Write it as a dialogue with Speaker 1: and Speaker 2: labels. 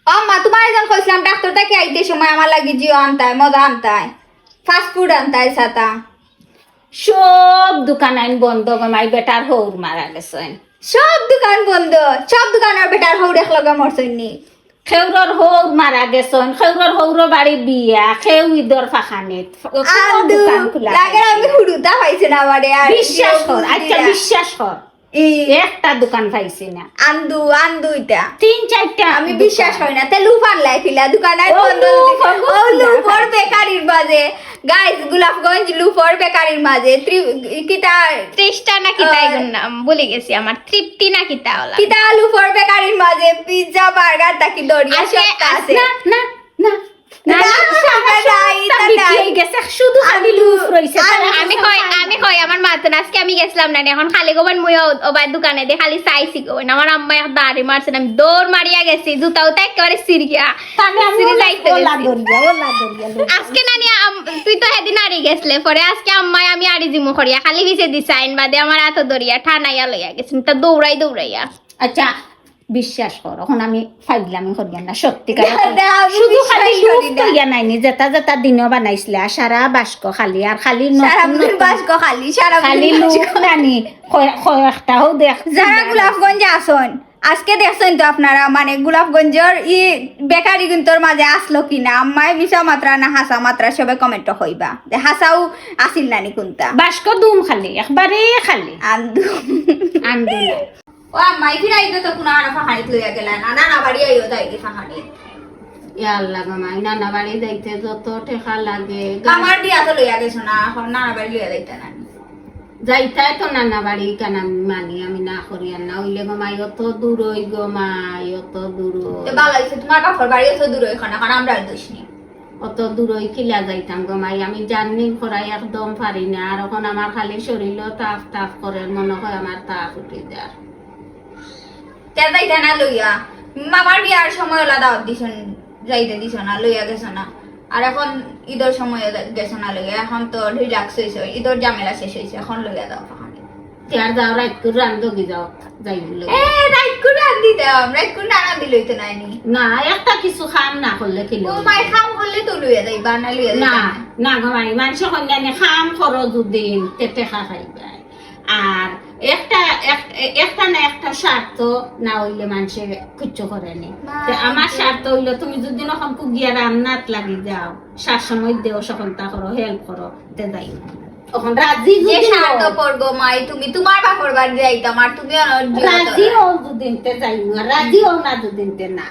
Speaker 1: আম্মা তোমার যখন কইছিলাম ডাক্তার থেকে আইতে সময় আমার লাগি জিও আনতায় মজা আনতায় ফাস্ট ফুড আনতায় সাতা
Speaker 2: সব দোকান আইন বন্ধ গমাই বেটার হৌর মারা গেছেন
Speaker 1: সব দোকান বন্ধ সব দোকানের বেটার হৌ দেখ লগা মরছইনি
Speaker 2: খেউরর হৌর মারা গেছেন খেউরর হৌর বাড়ি বিয়া খেউ ঈদর ফাখানিত
Speaker 1: আন্দু
Speaker 2: দোকান খোলা
Speaker 1: লাগে আমি হুড়ুতা পাইছি না আমারে আর
Speaker 2: বিশ্বাস কর আচ্ছা বিশ্বাস কর
Speaker 1: এই
Speaker 2: একটা দোকান পাইছি না
Speaker 1: আন্দু আন্দু এটা
Speaker 2: 3-4টা
Speaker 1: আমি বিশ্বাস করি না তে লুফার লাইছিলা দোকানের
Speaker 2: ও
Speaker 1: বন্ধ
Speaker 2: লুফ,
Speaker 1: ও লুফর বেকারির মাঝে গাইস গোলাপগঞ্জ লুফর বেকারির মাঝে কিতা
Speaker 3: তৃষ্টা না কিতা এগুন নাম ভুলে গেছি আমার তৃপ্তি না কিতা ওলা
Speaker 1: কিতা লুফর বেকারির মাঝে পিজ্জা বার্গার তাকি দড়িয়া সব আছে
Speaker 2: না না না না
Speaker 1: না, না, নাই,
Speaker 2: তা
Speaker 1: তা
Speaker 2: বিক্রি
Speaker 1: নাই।
Speaker 2: হয়ে গেছে শুধু খালি লুফ রইছে
Speaker 3: আমি কই আমার মাতন আজকে আমি গেছিলাম না এখন খালি গোবন মুই ওবাই দোকানে দিয়ে খালি চাইছি গোবন আমার আম্মা এক দাঁড়ি মারছেন আমি দৌড় মারিয়া গেছি জুতাও তো একেবারে সিরিয়া
Speaker 2: তাহলে আমি
Speaker 3: সিরি যাইতে
Speaker 2: ওলা
Speaker 3: গেছি।
Speaker 2: দরিয়া
Speaker 3: আজকে নানি তুই তো সেদিন আড়ি গেছলে পরে আজকে আম্মাই আমি আড়ি জিমু করিয়া খালি ভিজে দিছে আইন বাদে আমার এত দরিয়া ঠানাইয়া লইয়া গেছেন তা দৌড়াইয়া
Speaker 2: আচ্ছা বিশ্বাস কর এখন আমি ফাইলামি করিয়া না সত্যিকার
Speaker 1: দাদা, আমি
Speaker 2: শুধু
Speaker 1: বিশ্বাস
Speaker 2: খালি
Speaker 1: করি
Speaker 2: লুফ
Speaker 1: না।
Speaker 2: করিয়া নাইনি যেটা দিনও বানাইছিলে আর সারা বাস্ক খালি আর খালি
Speaker 1: সারা
Speaker 2: নতুন
Speaker 1: দিন
Speaker 2: নতুন
Speaker 1: বাস্ক খালি সারা
Speaker 2: খালি
Speaker 1: দিন
Speaker 2: লুফ নানি কয়েকটাও দেখ
Speaker 1: যারা গোলাপগঞ্জে আসন আজকে দেখছেন তো আপনারা মানে গোলাপগঞ্জের বেকারি গুন্তর মাঝে আসলো কিনা আম্মায় মিশা মাত্রা না হাসা মাত্রা সবে কমেন্ট হইবা যে হাসাও আসিল নানি কোনটা
Speaker 2: বাস্ক দুম খালি একবারে খালি
Speaker 1: আন্দু
Speaker 2: আনবি না
Speaker 1: ও আম্মাই ফিরাই তো কোনো আর ফাহানিত লইয়া গেলা না না বাড়ি আইও তাই কি ফাহানি
Speaker 2: ইয়াল্লা গামাই নানা বাড়ি যাইতে যত টেকা লাগে
Speaker 1: আমার বিয়া তো লইয়া গেছো না এখন নানা বাড়ি লইয়া যাইতা না
Speaker 2: যাইতাই তো নানা বাড়ি কেন আমি মানি আমি না করি আর না হইলে গমাই অত দূরই গমাই অত দূর
Speaker 1: তো ভালো হইছে তোমার বাপর বাড়ি তো দূর ওইখানে এখন আমরা দোষ নেই
Speaker 2: অত দূরই কিলা যাইতাম গমাই আমি জার্নি করাই একদম পারি না আর এখন আমার খালি শরীরও তাপ তাপ করে মনে হয় আমার তাপ উঠে যায়
Speaker 1: তে যাইতা না লইয়া মামার বিয়ার সময় ওলা দাওয়াত দিছন যাইতে দিছ না লইয়া গেছো না আর এখন ঈদের সময় গেছো না লইয়া এখন তো রিল্যাক্স হয়েছে ঈদের ঝামেলা শেষ হয়েছে এখন লইয়া দাও ফাহানি
Speaker 2: তার যাও রাত করে রান্ধি যাও যাই বলে
Speaker 1: রাইট করে রাত দিতাম রাইট করে না রাত দিলই তো নাইনি
Speaker 2: না একটা কিছু খাম না করলে কি
Speaker 1: ও মাই খাম করলে তো লইয়া যাইবা না লইয়া
Speaker 2: না
Speaker 1: যাইবা
Speaker 2: না গমাই মানুষ কন্যানে খাম করো দুদিন তেতে খা খাইবাই আর একটা না একটা স্বার্থ না হইলে মানুষে কিচ্ছু করেনি আমার স্বার্থ হইলে তুমি যদি নখন কুগিয়া রান্নাত লাগি যাও সার সময় দেও সখন তা করো হেল্প করো তে যাই তখন রাজি
Speaker 1: যে
Speaker 2: যদি
Speaker 1: শান্ত
Speaker 2: হও,
Speaker 1: করবো মাই তুমি তোমার বাপর বাড়ি যাইতাম আর তুমি
Speaker 2: রাজি হও দুদিন তে যাই রাজি হও না দুদিন তে না